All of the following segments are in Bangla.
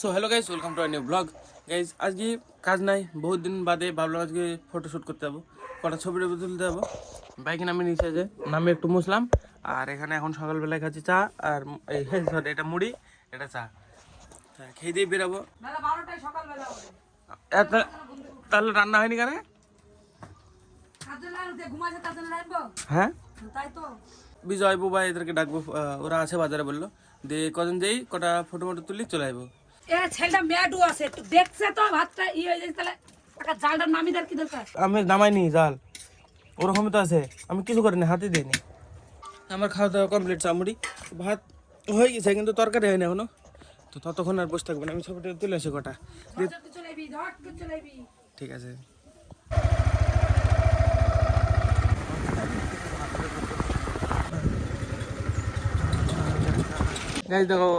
So hello guys, welcome to a new blog. Guys আজকে কাজ নাই, বহুত দিন বাদে ভাবলাম আজকে ফটোশ্যুট করতে যাবো, কটা ছবি তুলতে যাবো। বাইকে নামে নিচে যে নামে একটু মুছলাম, আর এখানে এখন সকালবেলায় খাচ্ছি চা আর এই সরি এটা মুড়ি, এটা চা খেয়ে দিয়ে বেরাবো। তাহলে রান্না হয়নি কেন? হ্যাঁ বিজয় বুবা এদেরকে ডাকবো, ওরা আছে বাজারে বললো, দিয়ে কজন যেই কটা ফটো তুলি চলে আসবো। ছেলেটা মেয়াডু আছে, একটু দেখছে তো ভাতটা ই হয়ে যায়, তাহলে জালটা নামি দেওয়ার কি দরকার? আমি নামাইনি জাল, ওরকমই তো আছে, আমি কিছু করিনি, হাতে দিইনি। আমার খাওয়া দাওয়া কমপ্লিট, চামড়ি ভাত হয়ে গেছে কিন্তু তরকারি হয়নি এখনো, তো ততক্ষণ আর বসে থাকবো না, আমি ছবিটা তুলে আসি কটা। ঠিক আছে। গাইস দেখো,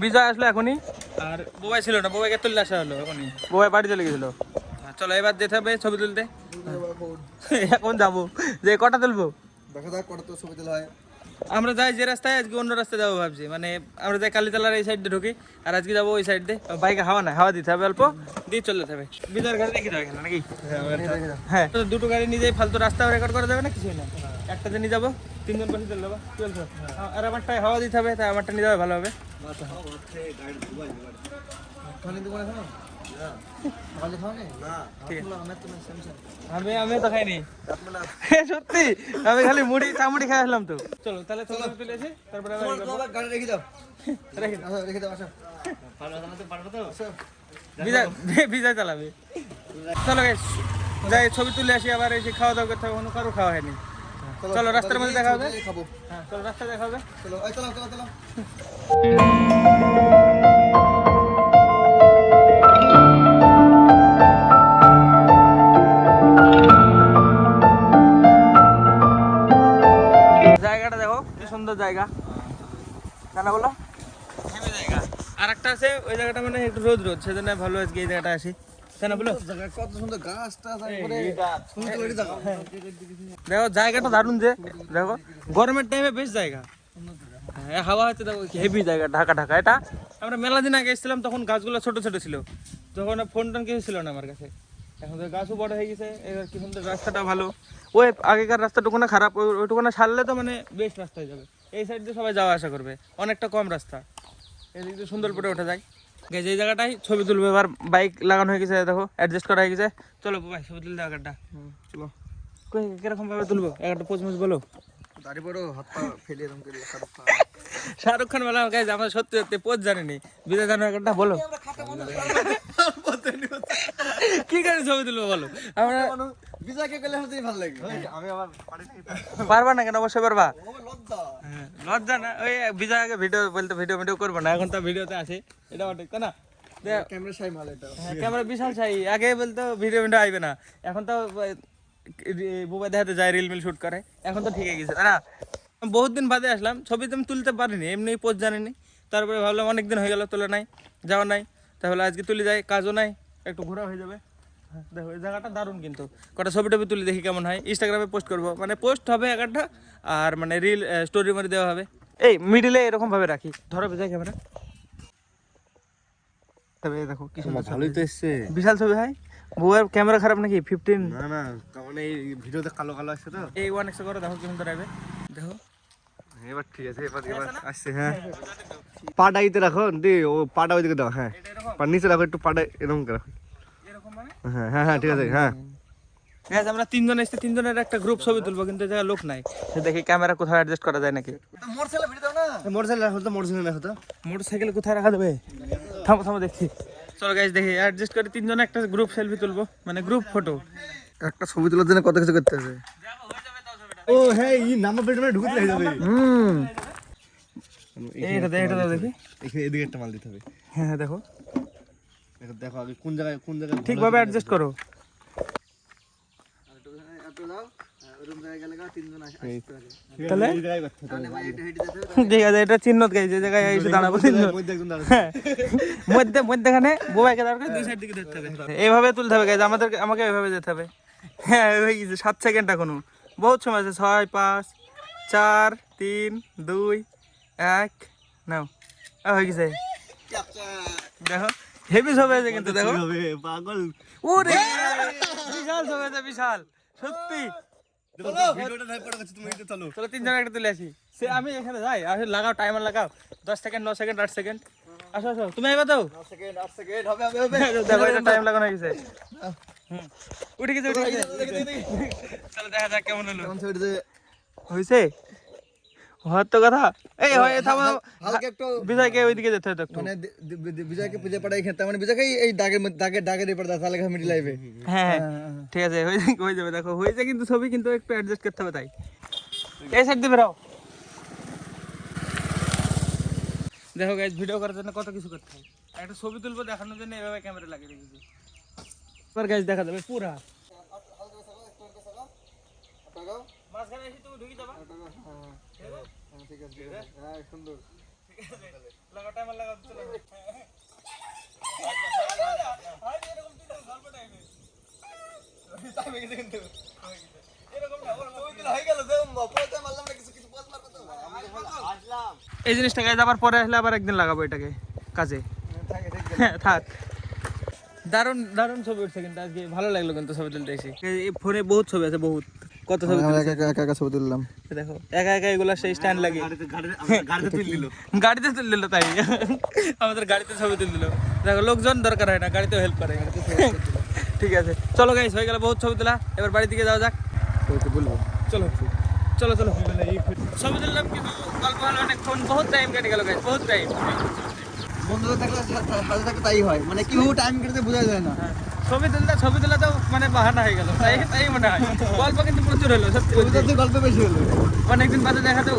বিজয় আসলো এখনই, আর বোবাই ছিল না, বোবাইকে তুললে আসা হলো এখনই, বোবাই বাড়ি চলে গেছিল। চলো এবার যেতে হবে ছবি তুলতে। এখন যাবো, যে কটা তুলবো দেখা যাক কটা তো ছবি তোলা হয়। আমরা যাই যে রাস্তায়, আজকে অন্য রাস্তায় যাবো ভাবছি, মানে আমরা যাই কালীতলার এই সাইড দিয়ে ঢুকি, আর আজকে যাবো ওই সাইড দিয়ে। বাইকে হাওয়া না, হাওয়া দিতে হবে অল্প, দিয়ে চলে যেতে হবে। বিজয়ের গাড়ি রেখে দেবো এখানে নাকি? হ্যাঁ, দুটো গাড়ি নিয়ে যাই, ফালতু রাস্তাও রেকর্ড করা যাবে না, কিছুই না। একটাতে নিয়ে যাবো, তিনজন বসে চলে যাবো, কি বলছো? আর আমারটায় হাওয়া দিতে হবে, তাই আমারটা নিয়ে যাবে ভালো হবে। আমি তো খাইনি সত্যি, আমি খালি মুড়ি চামড়ি খাই আসলাম তো। চলো তাহলে তুলে এসে তারপরে গাড়ি রেখে দাও, রেখে দাও। বিজয় চালাবে। চলো গাইস যাই ছবি তুলে আসি, আবার এসে খাওয়া দাওয়া করতে হবে, কোনো কারো খাওয়া হয়নি। চলো রাস্তার মধ্যে দেখা হবে, হ্যাঁ চলো রাস্তায় দেখা হবে। চলো চলো চলো চলো। জায়গাটা দেখো কি সুন্দর জায়গা, কেন বলো? হেভি জায়গা। আর একটা আছে ওই জায়গাটা মানে একটু রোদ সেজন্য ভালো আজকে এই জায়গাটা আসি, কেন বলো? কত সুন্দর গাছটা, দেখো জায়গাটা দারুণ, যে দেখো গরমের টাইমে বেশ জায়গা, হ্যাঁ হাওয়া হচ্ছে, দেখো হেভি জায়গা, ঢাকা ঢাকা। এটা আমরা মেলা দিন আগে এসেছিলাম, তখন গাছগুলো ছোট ছোট ছিল, তখন ফোন টোন কিছু ছিল না আমার কাছে। এখন তো গাছও বড় হয়ে গেছে, এবার কি সুন্দর, রাস্তাটা ভালো। ওই আগেকার রাস্তাটুকু না খারাপ, ওইটুকু না সারলে তো মানে বেশ রাস্তা হয়ে যাবে। এই সাইড দিয়ে সবাই যাওয়া আসা করবে, অনেকটা কম রাস্তা, এদিক দিয়ে সুন্দরপুরে ওঠা যায়। যে জায়গাটাই ছবি তুলবে, এবার বাইক লাগানো হয়ে গেছে, দেখো অ্যাডজাস্ট করা হয়ে গেছে। চলো ভাই ছবি তুলতে জায়গাটা, চলো কিরকম ভাবে তুলবো, একটা পোজ মোজ বলো। দাড়ি বড়, হাত পা ফেলে এরকম করে শাহরুখ খান বলা গাইজ, আমরা সত্যি সত্যি পোজ জানিনি। বিজয় জানো একটা বলো, কি করে ছবি তুলবো বলো? আমরা বিজয়কে গেলে হতেই ভালো লাগে, আমি আবার পারবা না কেন? অবশ্যই পারবা। লজ্জা লজ্জা না, ওই বিজয় আগে ভিডিও বলতে ভিডিও করবো না, এখন তো ভিডিওতে আছে, এটা ঠিক না? ক্যামেরা সাই মাল এটা, ক্যামেরা বিশাল সাই, আগে বলতো ভিডিও আইবে না, এখন তো মোবাইল দেখাতে যায়, রিল মিল শুট করে, এখন তো ঠিক হয়ে গেছে, তাই না? বহুত দিন বাদে আসলাম, ছবি তো আমি তুলতে পারিনি, এমনি পোজ জানিনি। তারপরে ভাবলাম অনেকদিন হয়ে গেল তোলা নাই, যাওয়া নাই, তাহলে আজকে তুলে যাই, কাজও নাই, একটু ঘোরা হয়ে যাবে। দেখো এই জায়গাটা দারুণ, কিন্তু কটা ছবি টবি তুলে দেখি কেমন হয়, ইনস্টাগ্রামে পোস্ট করবো, মানে পোস্ট হবে একটা, আর মানে রিল স্টোরির মধ্যে দেওয়া হবে। এই মিডিলে এরকম ভাবে রাখি, ধরো বিজয় ক্যামেরা, তবে দেখো কি সুন্দর, ভালোই তো এসছে, বিশাল ছবি হয়। বউয়ের ক্যামেরা খারাপ নাকি? 15 না না, মানে এই ভিডিওতে কালো কালো আসছে তো, এই 1x করে দেখো কি সুন্দর হবে, দেখো এবার ঠিক আছে, এবার আসছে। হ্যাঁ পাটা ইতে রাখো, দি ও পাটা ওইদিকে দাও, হ্যাঁ পা নিচে রাখো, একটু পাটা এরকম করে রাখো, এরকম মানে। হ্যাঁ হ্যাঁ হ্যাঁ ঠিক আছে। হ্যাঁ গ্যাস আমরা তিনজন এসে তিনজনের একটা গ্রুপ ছবি তুলবো, কিন্তু এই জায়গায় লোক নাই, দেখি ক্যামেরা কোথাও অ্যাডজাস্ট করা যায় নাকি। মোটরসাইকেল ভিডিও দাও না, মোটরসাইকেল রাখো তো, মোটরসাইকেল রাখো তো, মোটরসাইকেল কোথায় রাখা যাবে? থামো থামো দেখছি। চলো গাইস দেখি অ্যাডজাস্ট করে তিনজনে একটা গ্রুপ সেলফি তুলবো, মানে গ্রুপ ফটো। একটা ছবি তোলার জন্য কত কিছু করতে হবে। ও হ্যাঁ, এই নাম্বার প্লেট মানে ঢুকতে হয়ে যাবে। এটা দেখি, এখানে এদিকে একটা মাল দিতে হবে। হ্যাঁ দেখো, এটা দেখো আগে কোন জায়গায় ঠিকভাবে অ্যাডজাস্ট করো। তাহলে ঠিক আছে, এটা চিহ্ন গাইছে, যে জায়গায় এসে দাঁড়াবো চিহ্ন, মধ্যখানে বোবাইকে দাঁড় করে দুই সাইড দিকে ধরতে হবে, এইভাবে তুলতে হবে গাইজ, আমাকে এইভাবে যেতে হবে। হ্যাঁ হয়ে গেছে, 7 সেকেন্ড এখনো, বহুত সময় আছে। 6 5 4 3 2 1 নাও, হয়ে গেছে। দেখো হেভি ছবি আছে কিন্তু দেখো হবে পাগল ওরে বিশাল ছবি আছে বিশাল সত্যি ভিডিওটা ধাই পড়া গেছে তুমি চলো চলো তিনজন একটা তুলে আসি সে আমি এখানে যাই আসলে লাগাও টাইমার লাগাও 10 সেকেন্ড 9 সেকেন্ড 8 সেকেন্ড আসো আসো তুমি আইবা তো 9 সেকেন্ড 8 সেকেন্ড হবে হবে হবে দেখো এটা টাইম লাগানো হয়ে গেছে উঠে গেছে চলো দেখা যাক কেমন হলো কোন সাইডে হইছে হয়তো কথা এই হয় থামো হালকা একটু বিজয়কে ওইদিকে যেতে হতো একটু মানে বিজয়কে পূজা পাঠাই খেতে মানে বিজয়কে এই দাগের মধ্যে দাগে দিয়ে পড়া তাহলে মিডিল লাইভে হ্যাঁ ঠিক আছে হয়ে যাবে দেখো হয়েছে কিন্তু ছবি কিন্তু একটু অ্যাডজাস্ট করতে হবে তাই এই সাইড দিয়ে বেরাও দেখো গাইস ভিডিও করার জন্য কত কিছু করতে হয় একটা ছবি তুলবো দেখানোর জন্য এভাবে ক্যামেরা লাগিয়ে রেখেছি এবার গাইস দেখা যাবে পুরা মাঝখানে এসে তুমি ঢুকে যাবা ঠিক আছে হ্যাঁ সুন্দর লাগা টাইমার লাগা চলো এরকম দিন গল্প টাইমে টাইমে গেছে কিন্তু এরকম না ওর হয়ে গেল পয়সা মারলাম না কিছু কিছু পয়সা মারবো তো আসলাম এই জিনিসটা গাইস আবার পরে আসলে আবার একদিন লাগাবো এটাকে কাজে থাক দারুণ দারুণ ছবি উঠছে কিন্তু আজকে ভালো লাগলো কিন্তু ছবি তুলতে এসে এই ফোনে বহুত ছবি আছে বহুত কত ছবি তুলেছে একা ছবি তুললাম দেখো একা একা এগুলা সেই স্ট্যান্ড লাগে গাড়িতে তুল দিল গাড়িতে তুলে দিল তাই আমাদের গাড়িতে ছবি তুলে দিল দেখো লোকজন দরকার হয় না গাড়িতেও হেল্প করে ঠিক আছে চলো গাইস হয়ে গেল বহুত ছবি তোলা এবার বাড়ি দিকে যাওয়া যাক বলবো চলো চলো চলো ছবি তুললাম কিন্তু গল্প হলো অনেকক্ষণ বহুত টাইম কেটে গেল গাইস বহুত টাইম বন্ধুরা থাকলে সাথে থাকলে তাই হয় মানে কি টাইম কেটে বোঝা যায় না ছবি তুললে তো মানে বাহানা হয়ে গেল তাই তাই মনে হয় গল্প কিন্তু প্রচুর হলো সত্যি বলছি। গল্প বেশি হলো অনেকদিন বাদে দেখা তো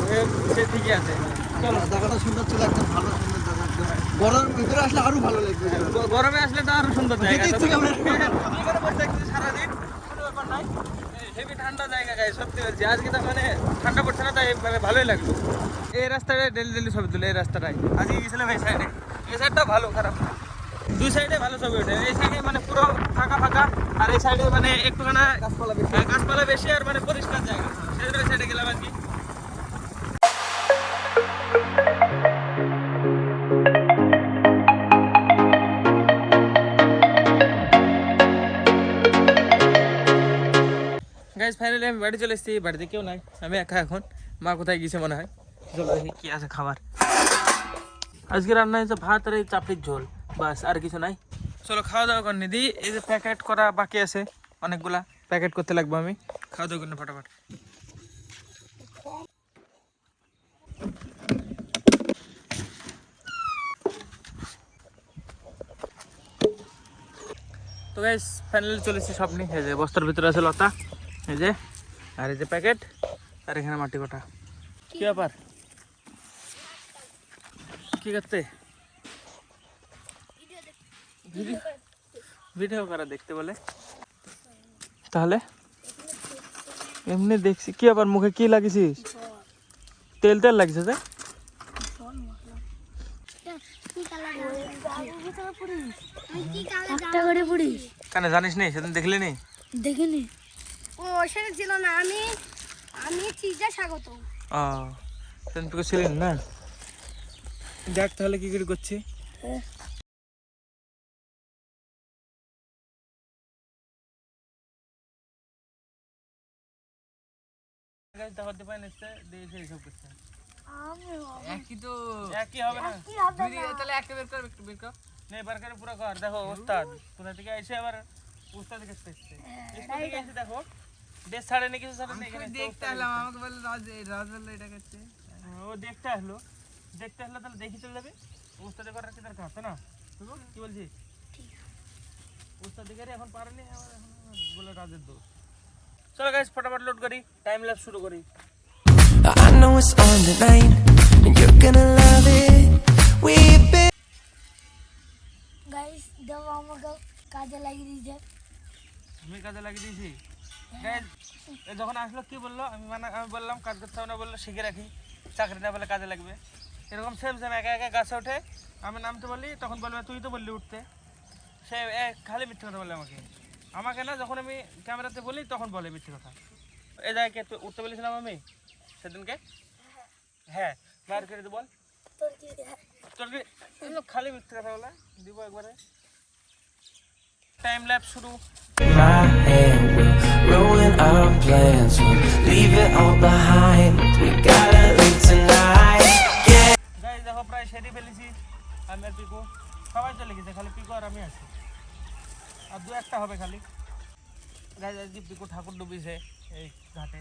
সে ঠিকই আছে চলো জায়গাটা সুন্দর ছিল একদম ভালো সুন্দর জায়গা একদম গরমের ভিতরে আসলে আরো ভালো লাগবে গরমে আসলে তো আরো সুন্দর জায়গা যেতে ইচ্ছে করে না। এখানে বসে থাকছি সারাদিন কোনো ব্যাপার নাই হেভি ঠান্ডা জায়গা গায়ে সত্যি বলছি আজকে তো মানে ঠান্ডা পড়ছে না তাই মানে ভালোই লাগলো এই রাস্তাটায় ডেলি ছবি তুলে এই রাস্তাটায় আজকে গেছিলাম এই সাইডে এই সাইডটা ভালো খারাপ না দুই সাইডে ভালো ছবি ওঠে এই সাইডে মানে পুরো ফাঁকা ফাঁকা আর এই সাইডে মানে একটুখানা গাছপালা বেশি আর মানে পরিষ্কার জায়গা সেই সাইডে গেলাম আর কি গাইস ফাইনালি আমি বাড়ি চলে এসেছি বাড়িতে কেউ নাই আমি একা এখন মা কোথায় গেছে মনে হয় চলো দেখি কি আছে খাবার আজকে রান্না হয়েছে ভাত আর এই চাপড়ির ঝোল বাস আর কিছু নাই চলো খাওয়া দাওয়া করে নিদি এই যে প্যাকেট করা বাকি আছে অনেকগুলা প্যাকেট করতে লাগবে আমি খাওয়া দাওয়া করে ফটাফট তো গাইস ফাইনালি চলে এসেছি সব নিয়ে এই যে বস্তার ভিতরে আছে লতা এই যে আর এই যে প্যাকেট আর এখানে মাটি কটা কি ব্যাপার কি করতে ভিডিও করা দেখতে বলে তাহলে এমনি দেখছি কি আবার মুখে কি লাগিয়েছিস তেল তেল লাগিয়েছে যে কেন জানিস নি সেদিন দেখলি নি দেখিনি ও সেটা ছিল না আমি আমি চিজা স্বাগত ও সেদিন তোকে ছিলেন না দেখ তাহলে কি করে করছি একই হবে না তাহলে একটা বের কর একটু বের কর নে বার করে পুরো কর দেখো ওস্তাদ কোথা থেকে এসে আবার ওস্তাদ কাছে এসেছে স্কুল থেকে এসে দেখো দেশ ছাড়ে নি কিছু ছাড়ে নি এখানে দেখতে এলাম আমাকে বলে রাজ বললো এটা করছে ও দেখতে আসলো তাহলে দেখি চলে যাবে ওস্তাদে করার কি দরকার আছে না কি বলছিস ওস্তাদে করে এখন পারেনি এখন বলে রাজের দোষ চলো গাইস ফটাফট লোড করি টাইম ল্যাপস শুরু করি I know it's on tonight, and you're gonna love it. We've been guys দেওয়া আমাকে কাজে লাগিয়ে দিয়েছে আমি কাজে লাগিয়ে দিয়েছি গাইস যখন আসলো কি বললো আমি বললাম কাজ করতে হবে না বললো শিখে রাখি চাকরি না বলে কাজে লাগবে এরকম সেম একা একা গাছে ওঠে আমি নামতে বলি তখন বলবে তুই তো বললি উঠতে সে খালি মিথ্যে কথা বলে আমাকে না যখন আমি ক্যামেরাতে বলি তখন বলে মিথ্যে কথা এই জায়গায় উঠতে বলেছিলাম আমি সেদিনকে হ্যাঁ বার করে বল তোর কি তোর কি খালি মিথ্যে কথা বলা দিব একবারে টাইম ল্যাপস শুরু My hand will ruin our plans. We'll leave it all behind. We gotta leave tonight. Yeah. Guys দেখো প্রায় সেরে ফেলেছি আমি আর পিকু সবাই চলে গেছে খালি পিকু আর আমি আছি আর দু একটা হবে খালি গাইস আজকে পিকু ঠাকুর ডুবিছে এই ঘাটে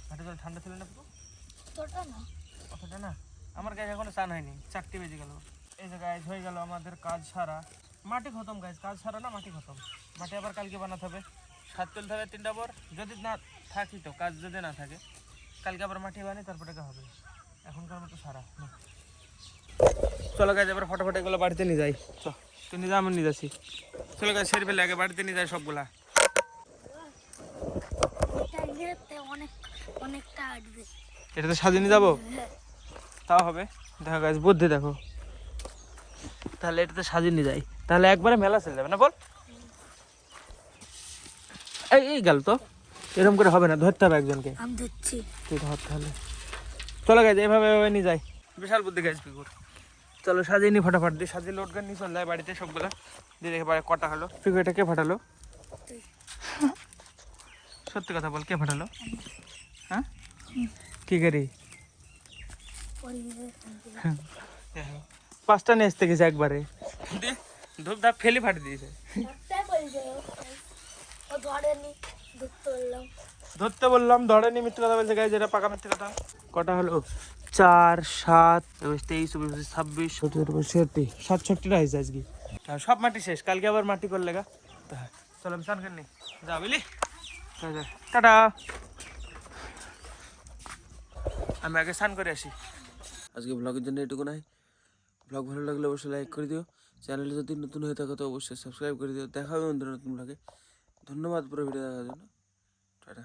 ঘাটে জল ঠান্ডা ছিল না পিকু তোটা না অতটা না আমার গাইস এখনো স্নান হয়নি 4টা বেজে গেল এই যে গাইস হয়ে গেল আমাদের কাজ সারা মাটি খতম গাইস কাজ সারা না মাটি খতম মাটি আবার কালকে বানাতে হবে সাত তুলতে হবে 3টা পর যদি না থাকি তো কাজ যদি না থাকে কালকে আবার মাটি বানি তারপরে হবে এখনকার মতো সারা চলো গাইস এবার ফটাফট এগুলো বাড়িতে নিয়ে যাই চল তুই নিয়ে যা আমি নিয়ে যাচ্ছি চলো গাইস সেরে ফেলে আগে বাড়িতে নিয়ে যাই সবগুলা এটা অনেকটা আসবে এটাতে সাজিয়ে নিয়ে যাবো তাও হবে দেখো গাইস বুদ্ধি দেখো তাহলে এটাতে সাজিয়ে নিয়ে যাই তাহলে একবারে মেলা চলে যাবে না বল এই গেল তো এরকম করে হবে না ধরতে হবে একজনকে আমি দিচ্ছি তুই ধর তাহলে চলো গাইস এইভাবে এইভাবে নিয়ে যাই বিশাল বুদ্ধি গাইস পিকুর চলো সাজিয়ে নি ফটাফট দিয়ে সাজিয়ে লোড করে নিয়ে চলে যায় বাড়িতে সবগুলা দিয়ে দেখে বাড়ি কটা হলো পিকু এটা কে ফাটালো সত্যি কথা বল কে ফাটালো হ্যাঁ কি করি 5টা নিয়ে আসতে গেছে একবারে ধূপ ধাপ ফেলে ফাটে দিয়েছে ধরতে বললাম ধরেনি মিথ্যে কথা বলছে গাইজ এটা পাকা মিথ্যে কথা কটা হলো 4 7 23 26 27 67টা হয়েছে আজকে আর সব মাটি শেষ কালকে আবার মাটি করলে গা চলো আমি স্নান করিনি যা বুঝলি টাটা আমি আগে স্নান করে আসি আজকে ব্লগের জন্য এটুকু নাই ব্লগ ভালো লাগলে অবশ্যই লাইক করে দিও চ্যানেলে যদি নতুন হয়ে থাকো তো অবশ্যই সাবস্ক্রাইব করে দিও দেখা হবে বন্ধুরা নতুন ব্লগে ধন্যবাদ পুরো ভিডিও দেখার জন্য টাটা